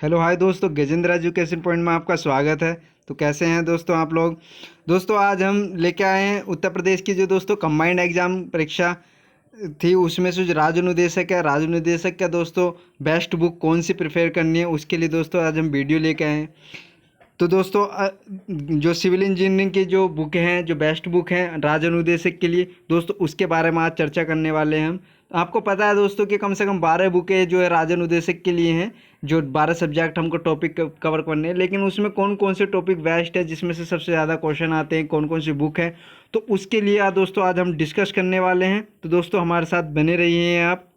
Hello hi दोस्तों, Gajendra education point में आपका स्वागत है। तो कैसे हैं दोस्तों आप लोग। दोस्तों आज हम लेके आए हैं उत्तर प्रदेश की जो दोस्तों कंबाइंड एग्जाम परीक्षा थी, उसमें से जो राज्य अनुदेशक का दोस्तों बेस्ट बुक कौन सी प्रिफेयर करनी है, उसके लिए दोस्तों आज हम वीडियो लेके आए हैं। तो दोस्तों जो सिविल इंजीनियरिंग की जो बुक हैं, जो बेस्ट बुक हैं राज्य अनुदेशक के लिए दोस्तों, उसके बारे में आज चर्चा करने वाले हैं हम। आपको पता है दोस्तों कि कम से कम 12 बुकें जो है राज्य अनुदेशक के लिए हैं, जो 12 सब्जेक्ट हमको टॉपिक कवर करने हैं। लेकिन उसमें कौन कौन से टॉपिक बेस्ट है, जिसमें से सबसे ज़्यादा क्वेश्चन आते हैं, कौन कौन सी बुक है, तो उसके लिए आज दोस्तों आज हम डिस्कस करने वाले हैं। तो दोस्तों हमारे साथ बने रहिए आप।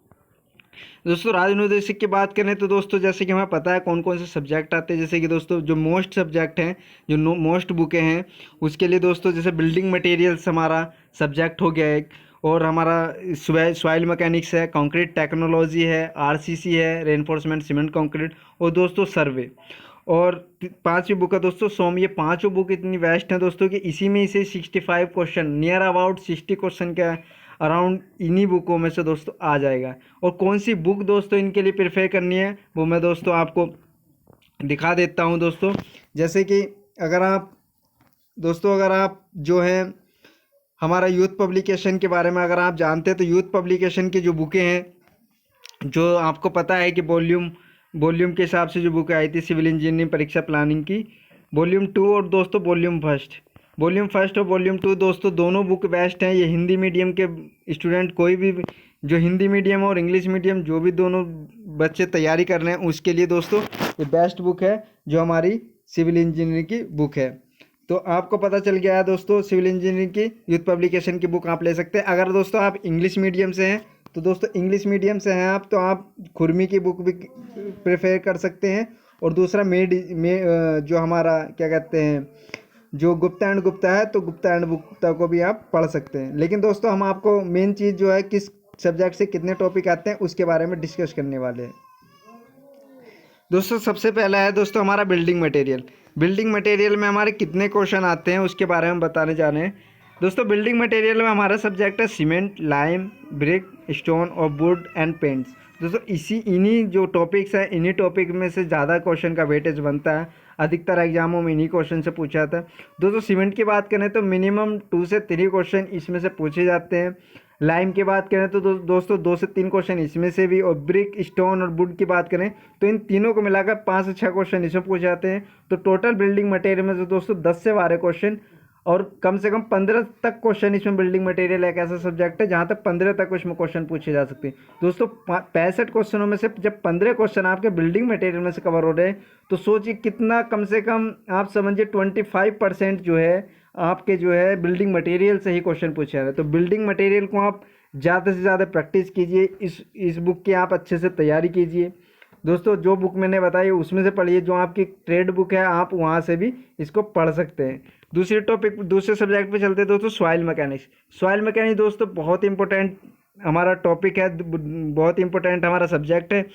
दोस्तों राज्य अनुदेशक की बात करें तो दोस्तों जैसे कि हमें पता है कौन कौन से सब्जेक्ट आते हैं। जैसे कि दोस्तों जो मोस्ट सब्जेक्ट हैं, जो मोस्ट बुकें हैं, उसके लिए दोस्तों जैसे बिल्डिंग मटेरियल्स हमारा सब्जेक्ट हो गया एक, और हमारा सॉइल मैकेनिक्स है, कंक्रीट टेक्नोलॉजी है, आरसीसी है, रेनफोर्समेंट सीमेंट कंक्रीट, और दोस्तों सर्वे। और पांचवी बुक है दोस्तों सोम। ये पांचों बुक इतनी बेस्ट हैं दोस्तों कि इसी में से 65 क्वेश्चन, नियर अबाउट 60 क्वेश्चन का अराउंड इन्हीं बुकों में से दोस्तों आ जाएगा। और कौन सी बुक दोस्तों इनके लिए प्रेफर करनी है वो मैं दोस्तों आपको दिखा देता हूं दोस्तों। जैसे कि अगर आप जो है हमारा यूथ पब्लिकेशन के बारे में अगर आप जानते हैं, तो यूथ पब्लिकेशन की जो बुकें हैं, जो आपको पता है कि वॉल्यूम के हिसाब से जो बुक आई थी सिविल इंजीनियरिंग परीक्षा प्लानिंग की, वॉल्यूम 2 और दोस्तों वॉल्यूम फर्स्ट और वॉल्यूम 2 दोस्तों दोनों बुक बेस्ट हैं। ये हिंदी मीडियम के स्टूडेंट, कोई भी जो हिंदी मीडियम और इंग्लिश मीडियम जो भी दोनों बच्चे तैयारी कर रहे हैं, उसके लिए दोस्तों ये बेस्ट बुक है, जो हमारी सिविल इंजीनियरिंग की बुक है। तो आपको पता चल गया है दोस्तों, सिविल इंजीनियरिंग की यूथ पब्लिकेशन की बुक आप ले सकते हैं। अगर दोस्तों आप इंग्लिश मीडियम से हैं, तो दोस्तों इंग्लिश मीडियम से हैं आप, तो आप खुरमी की बुक भी प्रेफर कर सकते हैं। और दूसरा जो हमारा क्या कहते हैं, जो गुप्ता एंड गुप्ता है, तो गुप्ता एंड गुप्ता को भी आप पढ़ सकते हैं। लेकिन दोस्तों हम आपको मेन चीज़ जो है किस सब्जेक्ट से कितने टॉपिक आते हैं उसके बारे में डिस्कस करने वाले हैं। दोस्तों सबसे पहला है दोस्तों हमारा बिल्डिंग मटेरियल में हमारे कितने क्वेश्चन आते हैं उसके बारे में बताने जा रहे हैं। दोस्तों बिल्डिंग मटेरियल में हमारा सब्जेक्ट है सीमेंट, लाइम, ब्रिक, स्टोन और वुड एंड पेंट्स। दोस्तों इन्हीं जो टॉपिक्स हैं, इन्हीं टॉपिक में से ज़्यादा क्वेश्चन का वेटेज बनता है। अधिकतर एग्जामों में इन्हीं क्वेश्चन से पूछा जाता है। दोस्तों सीमेंट की बात करें तो मिनिमम 2 से 3 क्वेश्चन इसमें से पूछे जाते हैं। लाइम की बात करें तो दोस्तों 2 से 3 क्वेश्चन इसमें से भी, और ब्रिक, स्टोन और वुड की बात करें तो इन तीनों को मिलाकर 5 से 6 क्वेश्चन इसमें पूछे जाते हैं। तो टोटल बिल्डिंग मटेरियल में से दोस्तों 10 से 12 क्वेश्चन, और कम से कम 15 तक क्वेश्चन इसमें बिल्डिंग मटेरियल एक ऐसा सब्जेक्ट है जहाँ तक 15 तक इसमें क्वेश्चन पूछे जा सकते हैं। दोस्तों 65 क्वेश्चनों में से जब 15 क्वेश्चन आपके बिल्डिंग मटेरियल में से कवर हो रहे हैं, तो सोचिए कितना, कम से कम आप समझिए 25% जो है आपके जो है बिल्डिंग मटेरियल से ही क्वेश्चन पूछे जा रहे हैं। तो बिल्डिंग मटेरियल को आप ज़्यादा से ज़्यादा प्रैक्टिस कीजिए, इस बुक की आप अच्छे से तैयारी कीजिए। दोस्तों जो बुक मैंने बताई उसमें से पढ़िए, जो आपकी ट्रेड बुक है आप वहाँ से भी इसको पढ़ सकते हैं। दूसरे सब्जेक्ट पे चलते हैं दोस्तों, सॉइल मैकेनिक्स दोस्तों बहुत इंपॉर्टेंट हमारा टॉपिक है, बहुत इंपॉर्टेंट हमारा सब्जेक्ट है।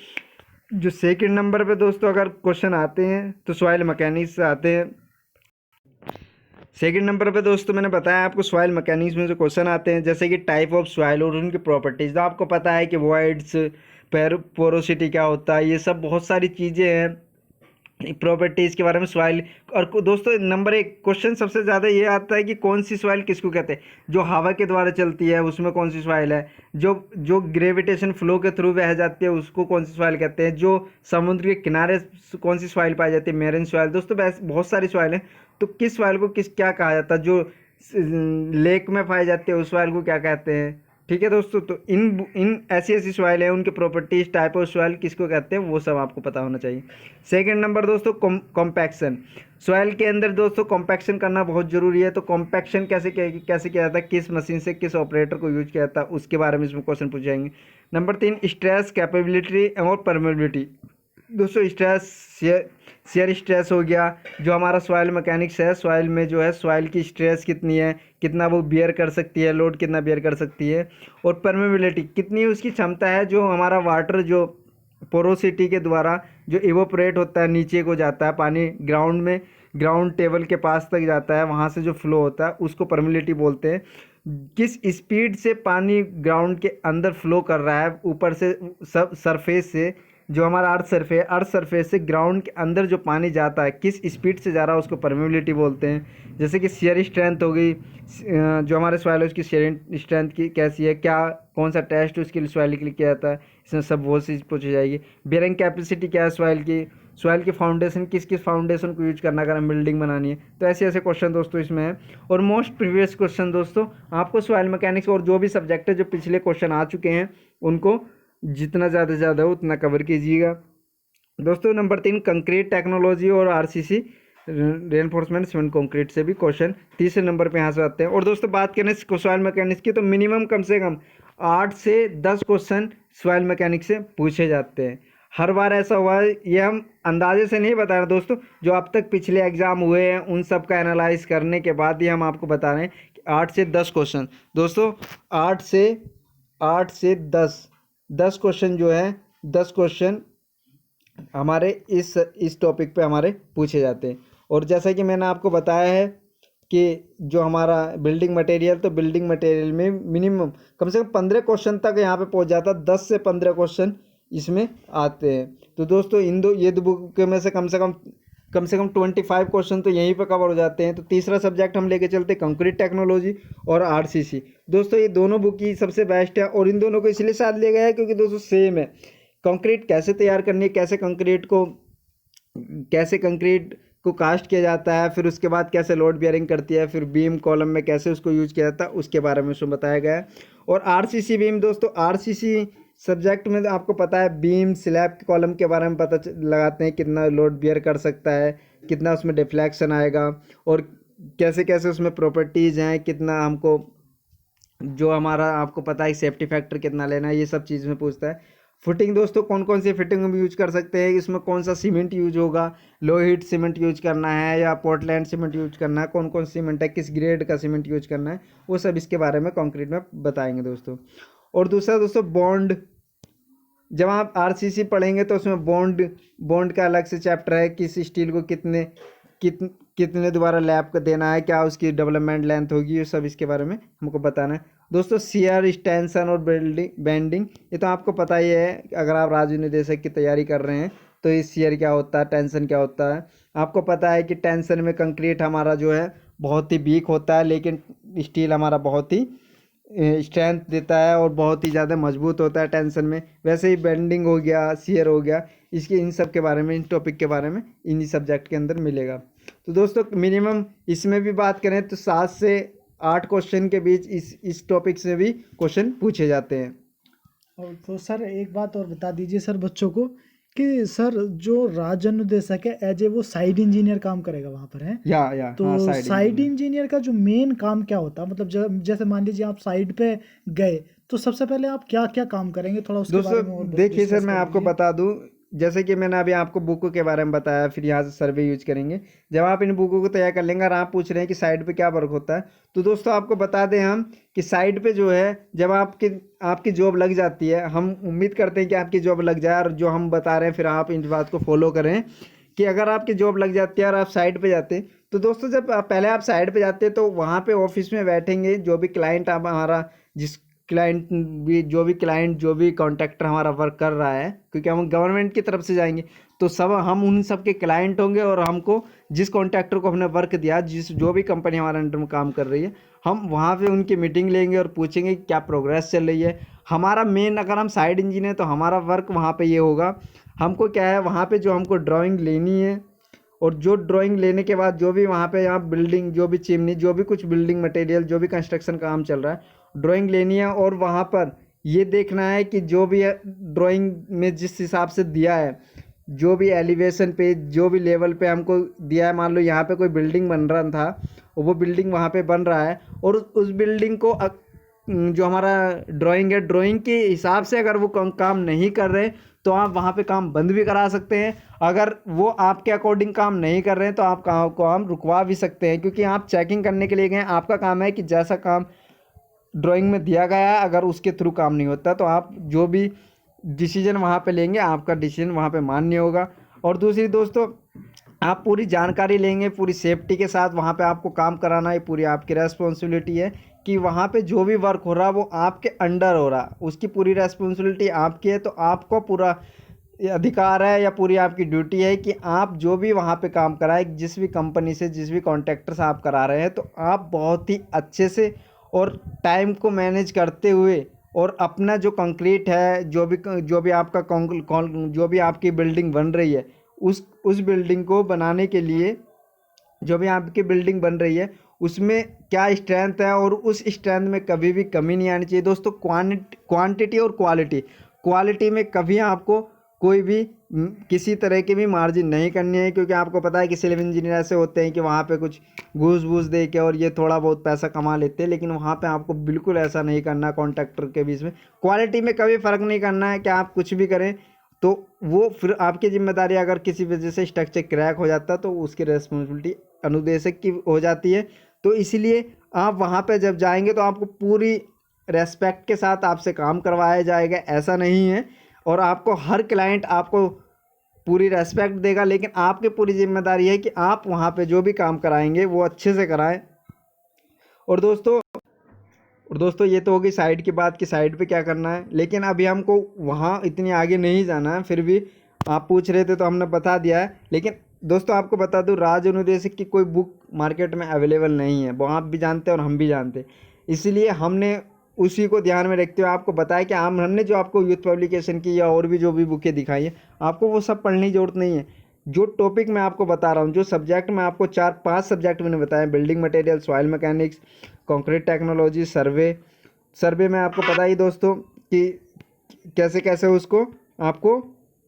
जो सेकंड नंबर पे दोस्तों अगर क्वेश्चन आते हैं तो सॉइल मैकेनिक्स से आते हैं। सेकंड नंबर पे दोस्तों मैंने बताया आपको सॉइल मैकेनिक्स में जो क्वेश्चन आते हैं, जैसे कि टाइप ऑफ सॉइल और उनकी प्रॉपर्टीज। तो आपको पता है कि वॉइड्स, पोरोसिटी क्या होता है, ये सब बहुत सारी चीज़ें हैं प्रॉपर्टीज़ के बारे में सॉइल। और दोस्तों नंबर 1 क्वेश्चन सबसे ज़्यादा ये आता है कि कौन सी सॉइल किसको कहते हैं। जो हवा के द्वारा चलती है उसमें कौन सी सॉइल है, जो ग्रेविटेशन फ्लो के थ्रू बह जाती है उसको कौन सी सॉइल कहते हैं, जो समुद्र के किनारे कौन सी सॉइल पाई जाती है, मेरीन सॉइल। दोस्तों बहुत सारी सॉइल है, तो किस सॉइल को क्या कहा जाता है, जो लेक में पाई जाती है उस सॉइल को क्या कहते हैं। ठीक है दोस्तों, तो इन ऐसी सॉइल है, उनके प्रॉपर्टीज, टाइप ऑफ सॉइल किसको कहते हैं, वो सब आपको पता होना चाहिए। सेकंड नंबर दोस्तों कॉम्पैक्शन। सॉइल के अंदर दोस्तों कॉम्पैक्शन करना बहुत ज़रूरी है। तो कॉम्पैक्शन कैसे किया जाता है, किस मशीन से, किस ऑपरेटर को यूज किया जाता है, उसके बारे में इसमें क्वेश्चन पूछ जाएंगे। नंबर 3 स्ट्रेस, कैपेबिलिटी और परमेबिलिटी। दोस्तों शेयर स्ट्रेस हो गया, जो हमारा सॉइल मैकेनिक्स है, सॉइल में जो है सॉइल की स्ट्रेस कितनी है, कितना वो बियर कर सकती है, लोड कितना बियर कर सकती है। और परमेबिलिटी कितनी उसकी क्षमता है, जो हमारा वाटर जो पोरोसिटी के द्वारा जो इवोपरेट होता है, नीचे को जाता है पानी, ग्राउंड टेबल के पास तक जाता है, वहाँ से जो फ्लो होता है उसको परमेबिलिटी बोलते हैं। किस स्पीड से पानी ग्राउंड के अंदर फ्लो कर रहा है, ऊपर से सब सरफेस से जो हमारा अर्थ सरफेस से ग्राउंड के अंदर जो पानी जाता है किस स्पीड से जा रहा है उसको परमेबिलिटी बोलते हैं। जैसे कि शेयर स्ट्रेंथ हो गई, जो हमारे सॉइल है उसकी शेयर स्ट्रेंथ की कैसी है, क्या कौन सा टेस्ट उसके लिए सॉइल के लिए किया जाता है, इसमें सब वो चीज़ पूछी जाएगी। बेयरिंग कैपेसिटी क्या है सॉइल की फाउंडेशन किस किस फाउंडेशन को यूज करना अगर हम बिल्डिंग बनानी है। तो ऐसे ऐसे क्वेश्चन दोस्तों इसमें है। और मोस्ट प्रीवियस क्वेश्चन दोस्तों आपको सॉइल मैकेनिक्स और जो भी सब्जेक्ट है जो पिछले क्वेश्चन आ चुके हैं उनको जितना ज़्यादा से ज़्यादा हो उतना कवर कीजिएगा दोस्तों। नंबर 3 कंक्रीट टेक्नोलॉजी और आरसीसी रेनफोर्समेंट सीमेंट कंक्रीट से भी क्वेश्चन तीसरे नंबर पे यहाँ से आते हैं। और दोस्तों बात करें सॉइल मैकेनिक्स की तो मिनिमम कम से कम 8 से 10 क्वेश्चन सॉइल मैकेनिक्स से पूछे जाते हैं। हर बार ऐसा हुआ है, ये हम अंदाजे से नहीं बता रहे दोस्तों, जो अब तक पिछले एग्जाम हुए हैं उन सब का एनालाइज करने के बाद ही हम आपको बता रहे हैं कि 8 से 10 क्वेश्चन दोस्तों, 8 से 10 क्वेश्चन जो है 10 क्वेश्चन हमारे इस टॉपिक पे हमारे पूछे जाते हैं। और जैसा कि मैंने आपको बताया है कि जो हमारा बिल्डिंग मटेरियल, तो बिल्डिंग मटेरियल में मिनिमम कम से कम 15 क्वेश्चन तक यहाँ पे पहुँच जाता है, 10 से 15 क्वेश्चन इसमें आते हैं। तो दोस्तों ये दो बुक में से कम से कम 25 क्वेश्चन तो यहीं पे कवर हो जाते हैं। तो तीसरा सब्जेक्ट हम लेके चलते हैं कंक्रीट टेक्नोलॉजी और आरसीसी। दोस्तों ये दोनों बुक ही सबसे बेस्ट है और इन दोनों को इसलिए साथ लिया गया है क्योंकि दोस्तों सेम है। कंक्रीट कैसे तैयार करनी है, कैसे कंक्रीट को कास्ट किया जाता है, फिर उसके बाद कैसे लोड बियरिंग करती है, फिर बीम कॉलम में कैसे उसको यूज किया जाता है उसके बारे में उसमें बताया गया है। और आरसीसी बीम दोस्तों, आरसीसी सब्जेक्ट में आपको पता है बीम स्लैब कॉलम के बारे में पता लगाते हैं कितना लोड बियर कर सकता है, कितना उसमें डिफ्लेक्शन आएगा और कैसे कैसे उसमें प्रॉपर्टीज़ हैं, कितना हमको जो हमारा आपको पता है सेफ्टी फैक्टर कितना लेना है, ये सब चीज़ में पूछता है। फिटिंग दोस्तों कौन कौन सी फिटिंग हम यूज कर सकते हैं, इसमें कौन सा सीमेंट यूज होगा, लो हीट सीमेंट यूज करना है या पोर्टलैंड सीमेंट यूज करना है, कौन कौन सीमेंट है, किस ग्रेड का सीमेंट यूज करना है, वो सब इसके बारे में कंक्रीट में बताएंगे दोस्तों। और दूसरा दोस्तों बॉन्ड, जब आप आरसीसी पढ़ेंगे तो उसमें बॉन्ड का अलग से चैप्टर है, किस स्टील को कितने दोबारा लैप का देना है, क्या उसकी डेवलपमेंट लेंथ होगी, ये सब इसके बारे में हमको बताना है दोस्तों। शियर टेंशन और बेंडिंग ये तो आपको पता ही है, अगर आप राजू निर्देशक की तैयारी कर रहे हैं तो ये शियर क्या होता है, टेंशन क्या होता है। आपको पता है कि टेंशन में कंक्रीट हमारा जो है बहुत ही वीक होता है, लेकिन स्टील हमारा बहुत ही स्ट्रेंथ देता है और बहुत ही ज़्यादा मजबूत होता है टेंशन में। वैसे ही बेंडिंग हो गया, शियर हो गया, इसके इन सब के बारे में, इन टॉपिक के बारे में इन्हीं सब्जेक्ट के अंदर मिलेगा। तो दोस्तों मिनिमम इसमें भी बात करें तो 7 से 8 क्वेश्चन के बीच इस टॉपिक से भी क्वेश्चन पूछे जाते हैं। और तो सर एक बात और बता दीजिए सर बच्चों को कि सर जो राज अनुदेशक है एज ए वो साइड इंजीनियर काम करेगा वहाँ पर है या तो हाँ, साइड इंजीनियर का जो मेन काम क्या होता है, मतलब जैसे मान लीजिए आप साइड पे गए तो सबसे पहले आप क्या क्या काम करेंगे, थोड़ा उसके बारे में और दोस्तों देखिए सर, डिस्कस मैं कर आपको लीजिए। बता दूं, जैसे कि मैंने अभी आपको बुकों के बारे में बताया, फिर यहाँ से सर्वे यूज करेंगे। जब आप इन बुकों को तैयार कर लेंगे और आप पूछ रहे हैं कि साइड पे क्या वर्क होता है, तो दोस्तों आपको बता दें हम कि साइड पे जो है जब आपकी जॉब लग जाती है, हम उम्मीद करते हैं कि आपकी जॉब लग जाए और जो हम बता रहे हैं फिर आप इन बात को फॉलो करें कि अगर आपकी जॉब लग जाती है और आप साइड पे जाते हैं तो दोस्तों जब पहले आप साइड पे जाते हैं तो वहाँ पे ऑफिस में बैठेंगे जो भी क्लाइंट आप हमारा जो भी कॉन्ट्रैक्टर हमारा वर्क कर रहा है, क्योंकि हम गवर्नमेंट की तरफ से जाएंगे तो सब हम उन सब के क्लाइंट होंगे और हमको जिस कॉन्ट्रैक्टर को हमने वर्क दिया, जो भी कंपनी हमारे अंडर में काम कर रही है, हम वहाँ पे उनकी मीटिंग लेंगे और पूछेंगे क्या प्रोग्रेस चल रही है। हमारा मेन, अगर हम साइड इंजीनियर तो हमारा वर्क वहाँ पे ये होगा, हमको क्या है वहाँ पे जो हमको ड्राइंग लेनी है और जो ड्राइंग लेने के बाद जो भी वहाँ पे यहाँ बिल्डिंग, जो भी चिमनी, जो भी कुछ बिल्डिंग मटेरियल, जो भी कंस्ट्रक्शन का काम चल रहा है, ड्राइंग लेनी है और वहाँ पर ये देखना है कि जो भी ड्राइंग में जिस हिसाब से दिया है, जो भी एलिवेशन पे, जो भी लेवल पे हमको दिया है, मान लो यहाँ पे कोई बिल्डिंग बन रहा था और वो बिल्डिंग वहाँ पे बन रहा है और उस बिल्डिंग को जो हमारा ड्राइंग है, ड्राइंग के हिसाब से अगर वो काम नहीं कर रहे तो आप वहाँ पे काम बंद भी करा सकते हैं। अगर वो आपके अकॉर्डिंग काम नहीं कर रहे हैं तो आप काम रुकवा भी सकते हैं, क्योंकि आप चेकिंग करने के लिए गए, आपका काम है कि जैसा काम ड्राइंग में दिया गया है अगर उसके थ्रू काम नहीं होता तो आप जो भी डिसीजन वहाँ पे लेंगे आपका डिसीजन वहाँ पे मान्य होगा। और दूसरी दोस्तों, आप पूरी जानकारी लेंगे, पूरी सेफ्टी के साथ वहाँ पे आपको काम कराना, ये पूरी आपकी रेस्पॉन्सिबिलिटी है कि वहाँ पे जो भी वर्क हो रहा वो आपके अंडर हो रहा, उसकी पूरी रेस्पॉन्सिबिलिटी आपकी है। तो आपको पूरा अधिकार है या पूरी आपकी ड्यूटी है कि आप जो भी वहाँ पे काम कराए, जिस भी कंपनी से, जिस भी कॉन्ट्रैक्टर से आप करा रहे हैं, तो आप बहुत ही अच्छे से और टाइम को मैनेज करते हुए और अपना जो कंक्रीट है, जो भी आपका जो भी आपकी बिल्डिंग बन रही है, उस बिल्डिंग को बनाने के लिए जो भी आपकी बिल्डिंग बन रही है उसमें क्या स्ट्रेंथ है, और उस स्ट्रेंथ में कभी भी कमी नहीं आनी चाहिए दोस्तों। क्वांटिटी और क्वालिटी में कभी आपको कोई भी किसी तरह की भी मार्जिन नहीं करनी है, क्योंकि आपको पता है कि सिविल इंजीनियर ऐसे होते हैं कि वहाँ पे कुछ घूस वूस दे के और ये थोड़ा बहुत पैसा कमा लेते हैं, लेकिन वहाँ पे आपको बिल्कुल ऐसा नहीं करना। कॉन्ट्रैक्टर के बीच में क्वालिटी में कभी फ़र्क नहीं करना है कि आप कुछ भी करें तो वो फिर आपकी जिम्मेदारी, अगर किसी वजह से स्ट्रक्चर क्रैक हो जाता है तो उसकी रिस्पॉन्सिबिलिटी अनुदेशक की हो जाती है। तो इसीलिए आप वहाँ पे जब जाएंगे तो आपको पूरी रेस्पेक्ट के साथ आपसे काम करवाया जाएगा, ऐसा नहीं है। और आपको हर क्लाइंट आपको पूरी रेस्पेक्ट देगा, लेकिन आपकी पूरी जिम्मेदारी है कि आप वहाँ पे जो भी काम कराएंगे वो अच्छे से कराएं। और दोस्तों ये तो होगी साइड की बात कि साइड पे क्या करना है, लेकिन अभी हमको वहाँ इतनी आगे नहीं जाना है। फिर भी आप पूछ रहे थे तो हमने बता दिया है। लेकिन दोस्तों आपको बता दूँ, राज अनुदेशक की कोई बुक मार्केट में अवेलेबल नहीं है, वो आप भी जानते हैं और हम भी जानते हैं। इसीलिए हमने उसी को ध्यान में रखते हुए आपको बताया कि हमने जो आपको यूथ पब्लिकेशन की या और भी जो भी बुकें दिखाई है, आपको वो सब पढ़ने की जरूरत नहीं है। जो टॉपिक मैं आपको बता रहा हूँ, जो सब्जेक्ट मैं आपको 4-5 सब्जेक्ट मैंने बताया, building material, soil mechanics, concrete technology, survey में आपको पता ही दोस्तों कि कैसे कैसे उसको आपको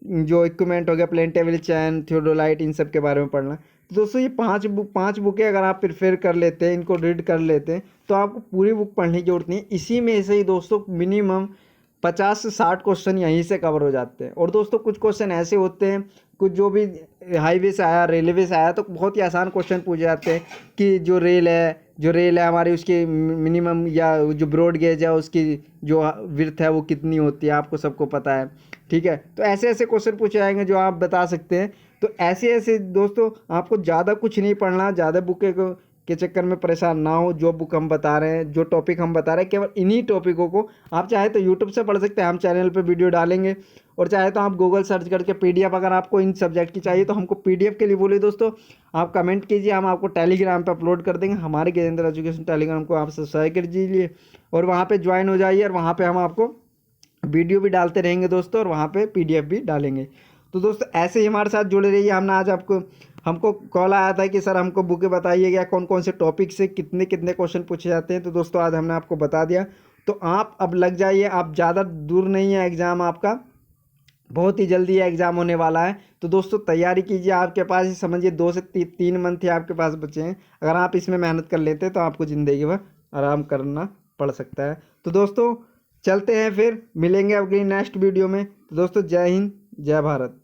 जो इक्विपमेंट हो गया, प्लेन टेबल चैन, थियोडोलाइट, इन सब के बारे में पढ़ना। तो दोस्तों ये पांच बुकें अगर आप प्रिफेर कर लेते हैं, इनको रीड कर लेते हैं, तो आपको पूरी बुक पढ़ने की जरूरत नहीं है। इसी में से ही दोस्तों मिनिमम 50 से 60 क्वेश्चन यहीं से कवर हो जाते हैं। और दोस्तों कुछ क्वेश्चन ऐसे होते हैं, कुछ जो भी हाईवे से आया, रेलवे से आया, तो बहुत ही आसान क्वेश्चन पूछे जाते हैं कि जो रेल है हमारी, उसकी मिनिमम या जो ब्रॉड गेज है उसकी जो विड्थ है वो कितनी होती है, आपको सबको पता है, ठीक है। तो ऐसे ऐसे क्वेश्चन पूछे जाएंगे जो आप बता सकते हैं। तो ऐसे दोस्तों आपको ज़्यादा कुछ नहीं पढ़ना, ज़्यादा बुकें के चक्कर में परेशान ना हो। जो बुक हम बता रहे हैं, जो टॉपिक हम बता रहे हैं, केवल इन्हीं टॉपिकों को आप चाहे तो यूट्यूब से पढ़ सकते हैं, हम चैनल पे वीडियो डालेंगे, और चाहे तो आप गूगल सर्च करके PDF अगर आपको इन सब्जेक्ट की चाहिए तो हमको PDF के लिए बोलिए दोस्तों, आप कमेंट कीजिए, हम आपको टेलीग्राम पर अपलोड कर देंगे। हमारे गजेंद्र एजुकेशन टेलीग्राम को आप सब्सक्राइब कर दीजिए और वहाँ पर ज्वाइन हो जाइए, और वहाँ पर हम आपको वीडियो भी डालते रहेंगे दोस्तों, और वहाँ पे PDF भी डालेंगे। तो दोस्तों ऐसे ही हमारे साथ जुड़े रहिए। हमने आज हमको कॉल आया था कि सर हमको बुकें बताइएगा कौन कौन से टॉपिक से कितने कितने क्वेश्चन पूछे जाते हैं। तो दोस्तों आज हमने आपको बता दिया, तो आप अब लग जाइए। आप ज़्यादा दूर नहीं है एग्ज़ाम, आपका बहुत ही जल्दी एग्ज़ाम होने वाला है। तो दोस्तों तैयारी कीजिए, आपके पास ही समझिए 2 से 3 मंथ ही आपके पास बचे हैं। अगर आप इसमें मेहनत कर लेते हैं तो आपको ज़िंदगी भर आराम करना पड़ सकता है। तो दोस्तों चलते हैं, फिर मिलेंगे अगली नेक्स्ट वीडियो में। तो दोस्तों जय हिंद, जय भारत।